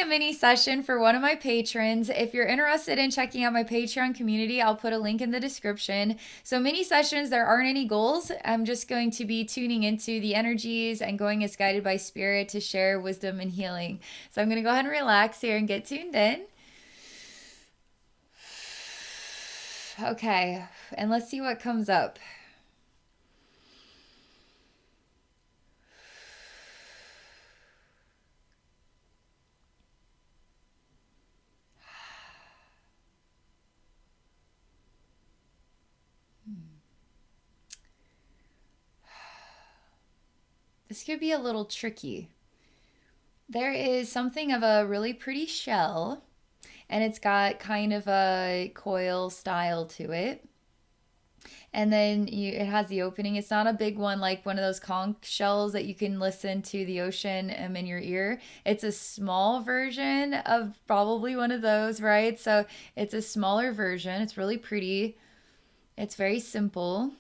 mini session for one of my patrons. If you're interested in checking out my Patreon community, I'll put a link in the description. So, mini sessions, there aren't any goals. I'm just going to be tuning into the energies and going as guided by spirit to share wisdom and healing. So, I'm going to go ahead and relax here and get tuned in. Okay, and let's see what comes up. This could be a little tricky. There is something of a really pretty shell, and it's got kind of a coil style to it. And then it has the opening. It's not a big one like one of those conch shells that you can listen to the ocean in your ear. It's a small version of probably one of those, right? So it's a smaller version. It's really pretty. It's very simple.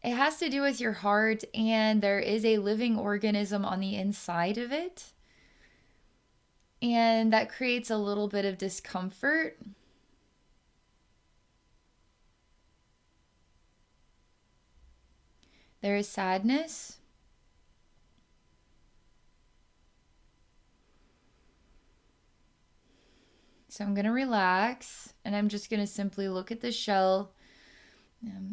It has to do with your heart, and there is a living organism on the inside of it. And that creates a little bit of discomfort. There is sadness. So I'm going to relax, and I'm just going to simply look at the shell.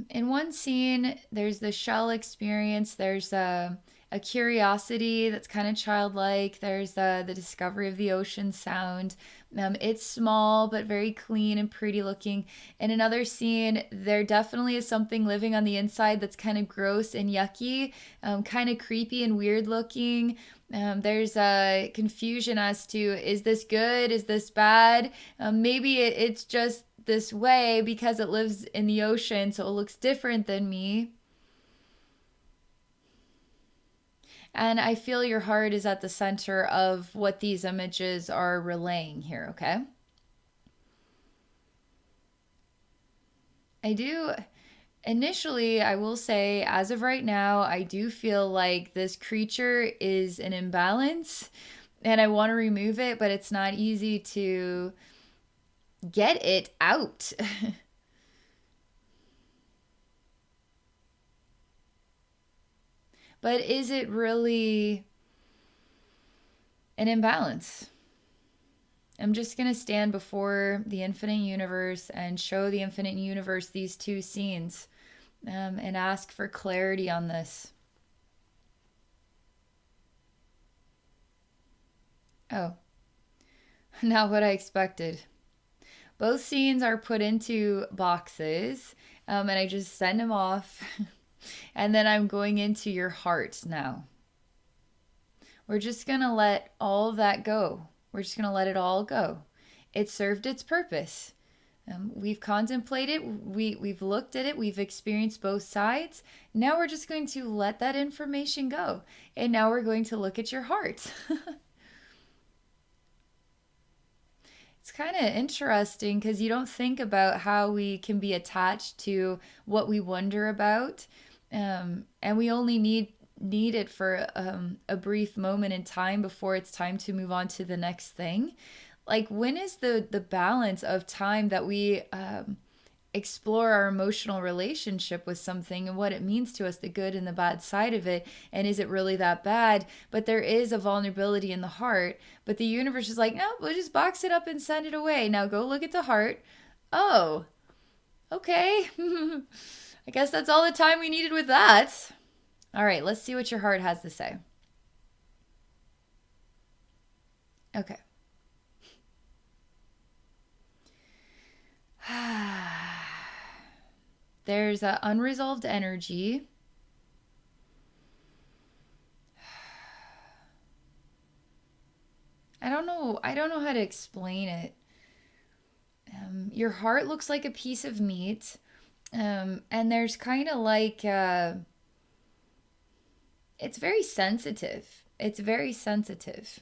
In one scene, there's the shell experience. There's a curiosity that's kind of childlike. There's the discovery of the ocean sound. It's small but very clean and pretty looking. In another scene, there definitely is something living on the inside that's kind of gross and yucky, kind of creepy and weird looking. There's a confusion as to, is this good? Is this bad? Maybe it's just this way because it lives in the ocean, so it looks different than me. And I feel your heart is at the center of what these images are relaying here, okay? Initially, I will say, as of right now, I do feel like this creature is an imbalance and I want to remove it, but it's not easy to get it out. But is it really an imbalance? I'm just going to stand before the infinite universe and show the infinite universe these two scenes, and ask for clarity on this. Oh, not what I expected. Both scenes are put into boxes, and I just send them off. And then I'm going into your heart now. We're just going to let all of that go. We're just going to let it all go. It served its purpose. We've contemplated, we've looked at it, we've experienced both sides. Now we're just going to let that information go. And now we're going to look at your heart. It's kind of interesting because you don't think about how we can be attached to what we wonder about. And we only need it for a brief moment in time before it's time to move on to the next thing. Like, when is the balance of time that we explore our emotional relationship with something and what it means to us, the good and the bad side of it, and is it really that bad? But there is a vulnerability in the heart, but the universe is like, no, we'll just box it up and send it away. Now go look at the heart. Oh, okay. I guess that's all the time we needed with that. All right, let's see what your heart has to say. Okay. There's an unresolved energy. I don't know how to explain it. Your heart looks like a piece of meat. And there's kind of like, it's very sensitive. It's very sensitive.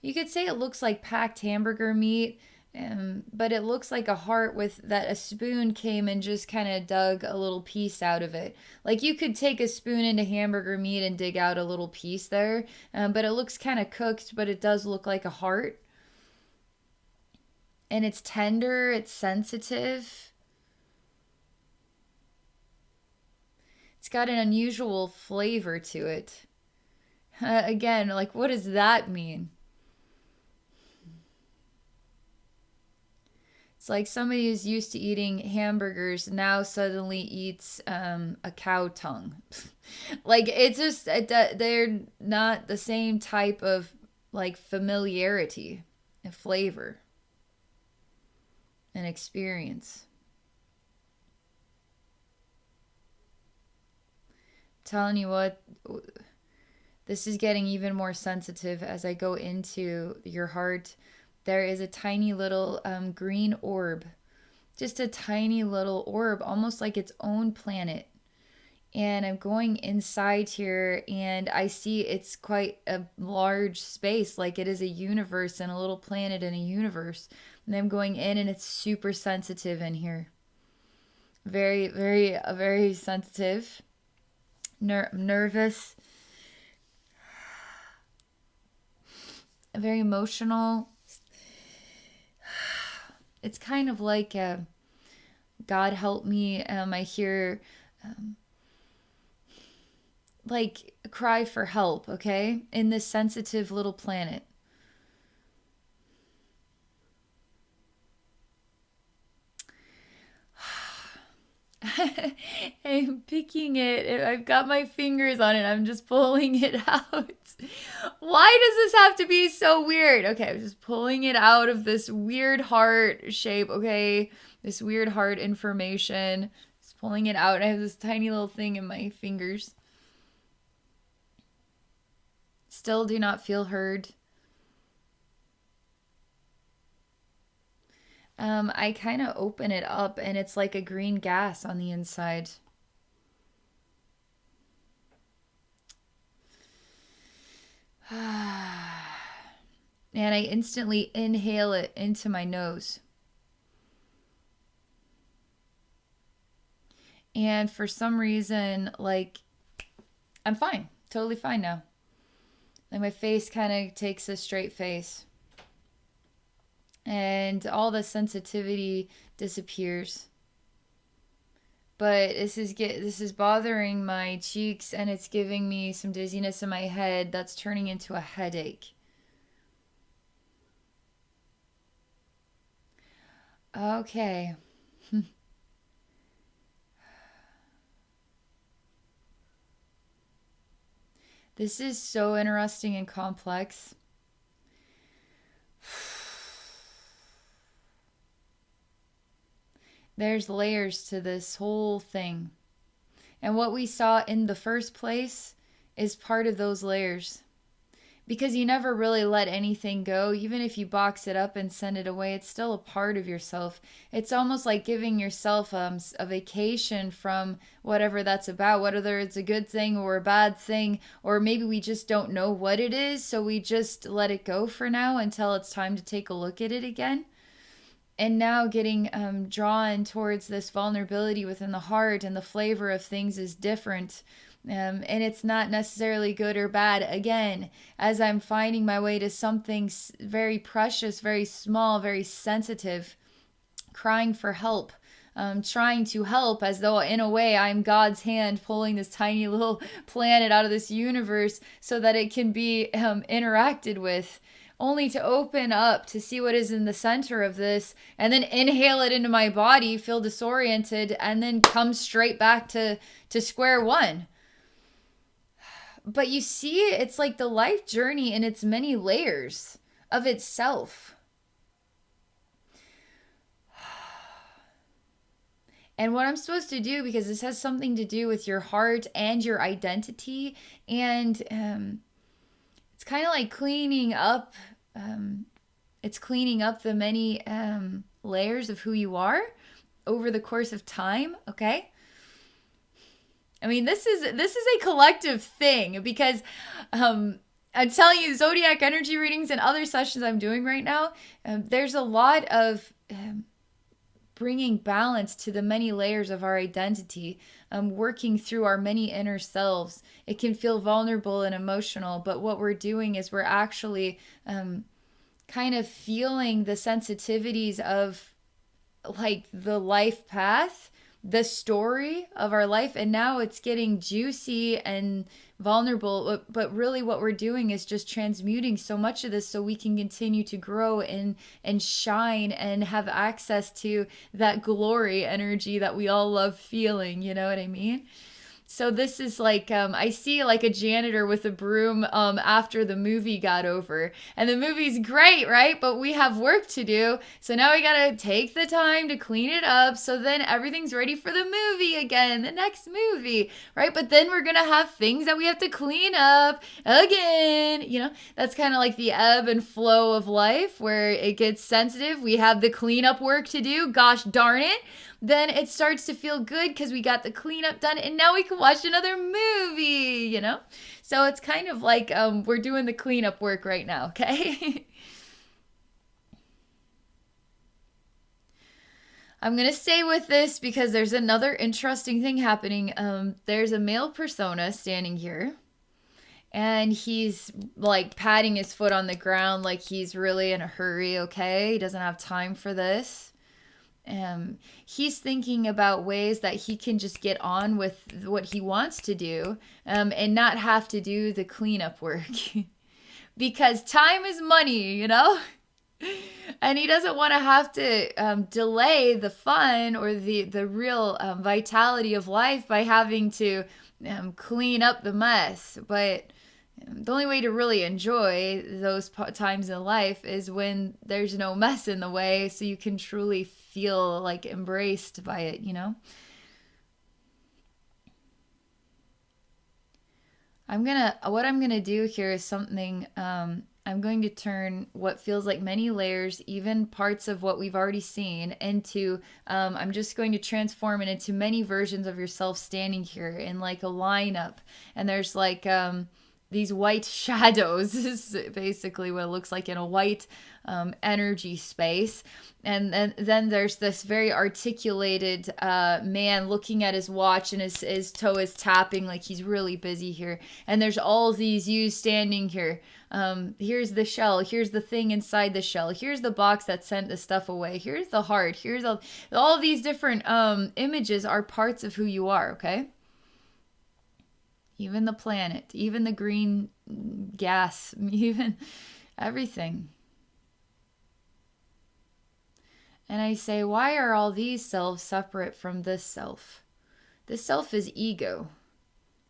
You could say it looks like packed hamburger meat. But it looks like a heart with that a spoon came and just kind of dug a little piece out of it. Like you could take a spoon into hamburger meat and dig out a little piece there, but it looks kind of cooked, but it does look like a heart. And it's tender, it's sensitive. It's got an unusual flavor to it. Again, like, what does that mean? It's like somebody who's used to eating hamburgers now suddenly eats a cow tongue. Like, it's just, they're not the same type of like familiarity and flavor and experience. I'm telling you what, this is getting even more sensitive as I go into your heart. There is a tiny little green orb, just a tiny little orb, almost like its own planet. And I'm going inside here and I see it's quite a large space, like it is a universe and a little planet in a universe. And I'm going in and it's super sensitive in here. Very, very, very sensitive, nervous, very emotional. It's kind of like God help me. I hear like a cry for help, okay? In this sensitive little planet. I'm picking it. I've got my fingers on it. I'm just pulling it out. Why does this have to be so weird? Okay, I'm just pulling it out of this weird heart shape, okay? This weird heart information. Just pulling it out. I have this tiny little thing in my fingers. Still do not feel heard. I kind of open it up and it's like a green gas on the inside. And I instantly inhale it into my nose. And for some reason, like, I'm fine. Totally fine now. Like, my face kind of takes a straight face. And all the sensitivity disappears. But this is bothering my cheeks and it's giving me some dizziness in my head that's turning into a headache. Okay. This is so interesting and complex. There's layers to this whole thing. And what we saw in the first place is part of those layers. Because you never really let anything go. Even if you box it up and send it away, it's still a part of yourself. It's almost like giving yourself a vacation from whatever that's about, whether it's a good thing or a bad thing, or maybe we just don't know what it is, so we just let it go for now until it's time to take a look at it again. And now getting drawn towards this vulnerability within the heart, and the flavor of things is different. And it's not necessarily good or bad. Again, as I'm finding my way to something very precious, very small, very sensitive, crying for help, trying to help, as though in a way I'm God's hand pulling this tiny little planet out of this universe so that it can be interacted with, only to open up to see what is in the center of this and then inhale it into my body, feel disoriented, and then come straight back to square one. But you see, it's like the life journey in its many layers of itself. And what I'm supposed to do, because this has something to do with your heart and your identity, and it's kind of like cleaning up. It's cleaning up the many layers of who you are over the course of time. Okay. I mean, this is a collective thing, because I'm telling you, zodiac energy readings and other sessions I'm doing right now, there's a lot of bringing balance to the many layers of our identity, working through our many inner selves. It can feel vulnerable and emotional, but what we're doing is we're actually kind of feeling the sensitivities of like the life path, the story of our life, and now it's getting juicy and vulnerable. But really, what we're doing is just transmuting so much of this so we can continue to grow and shine and have access to that glory energy that we all love feeling. You know what I mean? So this is like I see like a janitor with a broom after the movie got over. And the movie's great, right? But we have work to do. So now we got to take the time to clean it up so then everything's ready for the movie again, the next movie, right? But then we're going to have things that we have to clean up again. You know, that's kind of like the ebb and flow of life where it gets sensitive. We have the cleanup work to do. Gosh darn it. Then it starts to feel good because we got the cleanup done and now we can watch another movie, you know? So it's kind of like we're doing the cleanup work right now, okay? I'm going to stay with this because there's another interesting thing happening. There's a male persona standing here and he's like patting his foot on the ground like he's really in a hurry, okay? He doesn't have time for this. He's thinking about ways that he can just get on with what he wants to do and not have to do the cleanup work because time is money, you know? And he doesn't want to have to delay the fun or the real vitality of life by having to clean up the mess. But the only way to really enjoy those times in life is when there's no mess in the way so you can truly feel like embraced by it, you know? What I'm gonna do here is something, I'm going to turn what feels like many layers, even parts of what we've already seen, into, I'm just going to transform it into many versions of yourself standing here in like a lineup. And there's like, these white shadows is basically what it looks like in a white energy space. And then there's this very articulated man looking at his watch and his toe is tapping like he's really busy here. And there's all these yous standing here. Here's the shell. Here's the thing inside the shell. Here's the box that sent the stuff away. Here's the heart. Here's all these different images are parts of who you are, okay? Even the planet, even the green gas, even everything. And I say, why are all these selves separate from this self? This self is ego,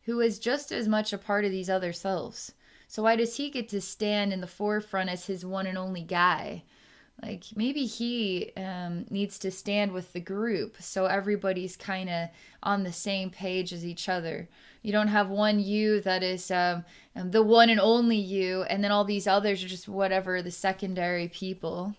who is just as much a part of these other selves. So why does he get to stand in the forefront as his one and only guy? Like maybe he needs to stand with the group so everybody's kind of on the same page as each other. You don't have one you that is the one and only you, and then all these others are just whatever, the secondary people.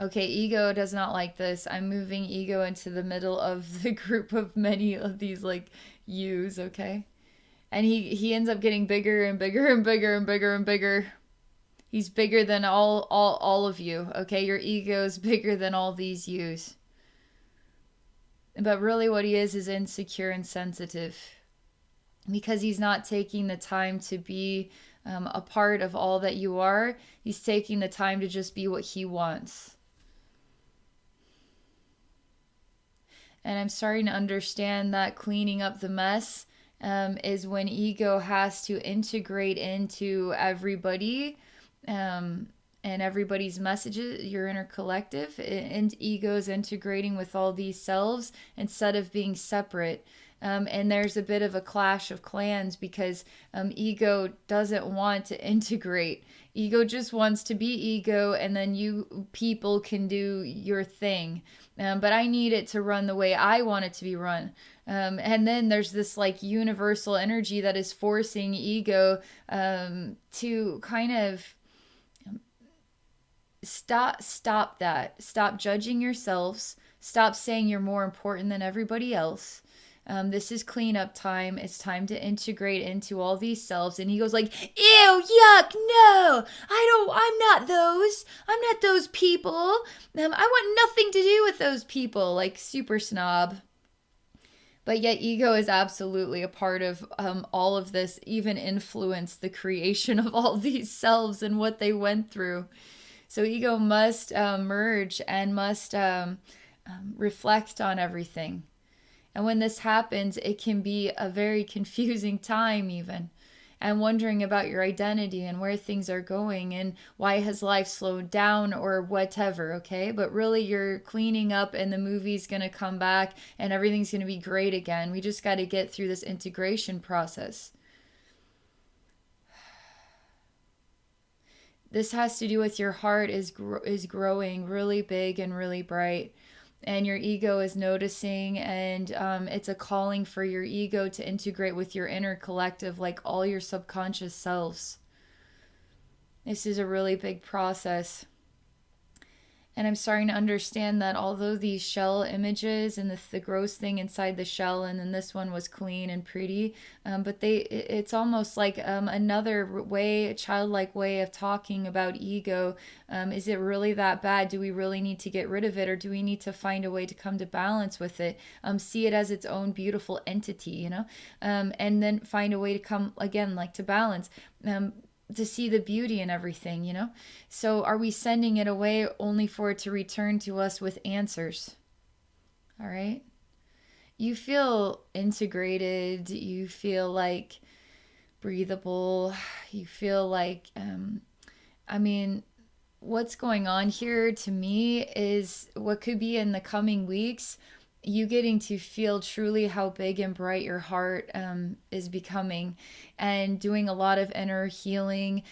Okay, ego does not like this. I'm moving ego into the middle of the group of many of these like yous, okay? And he ends up getting bigger and bigger and bigger and bigger and bigger. He's bigger than all of you, okay? Your ego is bigger than all these yous. But really what he is insecure and sensitive because he's not taking the time to be a part of all that you are. He's taking the time to just be what he wants. And I'm starting to understand that cleaning up the mess is when ego has to integrate into everybody and everybody's messages, your inner collective, and ego's integrating with all these selves instead of being separate. And there's a bit of a clash of clans because ego doesn't want to integrate. Ego just wants to be ego, and then you people can do your thing. But I need it to run the way I want it to be run. And then there's this like universal energy that is forcing ego to kind of stop that. Stop judging yourselves. Stop saying you're more important than everybody else. This is cleanup time. It's time to integrate into all these selves. And he goes like, ew, yuck, no, I'm not those. I'm not those people. I want nothing to do with those people. Like super snob. But yet, ego is absolutely a part of all of this, even influenced the creation of all these selves and what they went through. So, ego must merge and must reflect on everything. And when this happens, it can be a very confusing time, even. And wondering about your identity and where things are going and why has life slowed down or whatever, okay? But really, you're cleaning up and the movie's gonna come back and everything's gonna be great again. We just gotta get through this integration process. This has to do with your heart is growing really big and really bright, and your ego is noticing, and it's a calling for your ego to integrate with your inner collective, like all your subconscious selves. This is a really big process. And I'm starting to understand that although these shell images and the gross thing inside the shell, and then this one was clean and pretty, but it's almost like another way, a childlike way of talking about ego. Is it really that bad? Do we really need to get rid of it, or do we need to find a way to come to balance with it? See it as its own beautiful entity, and then find a way to come again, like to balance. To see the beauty in everything. So are we sending it away only for it to return to us with answers? All right. You feel integrated. You feel like breathable. You feel like, I mean, what's going on here to me is what could be in the coming weeks, you getting to feel truly how big and bright your heart is becoming, and doing a lot of inner healing,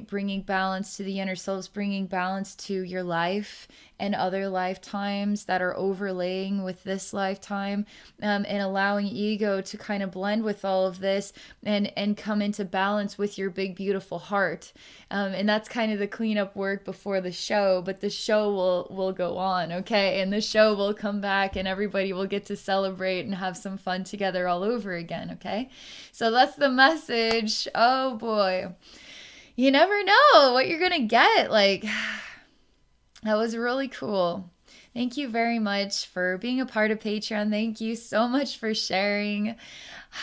bringing balance to the inner selves, bringing balance to your life and other lifetimes that are overlaying with this lifetime, and allowing ego to kind of blend with all of this and come into balance with your big, beautiful heart. And that's kind of the cleanup work before the show, but the show will go on, okay? And the show will come back and everybody will get to celebrate and have some fun together all over again, okay? So that's the message. Oh boy. You never know what you're gonna get. Like, that was really cool. Thank you very much for being a part of Patreon. Thank you so much for sharing.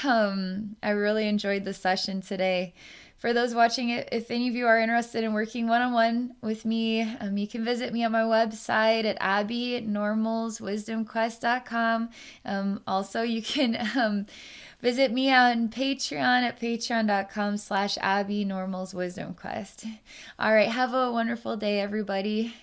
I really enjoyed the session today. For those watching it, if any of you are interested in working one-on-one with me, you can visit me on my website at abbeynormalswisdomquest.com. Also, you can visit me on Patreon at patreon.com/abbeynormalswisdomquest. All right, have a wonderful day, everybody.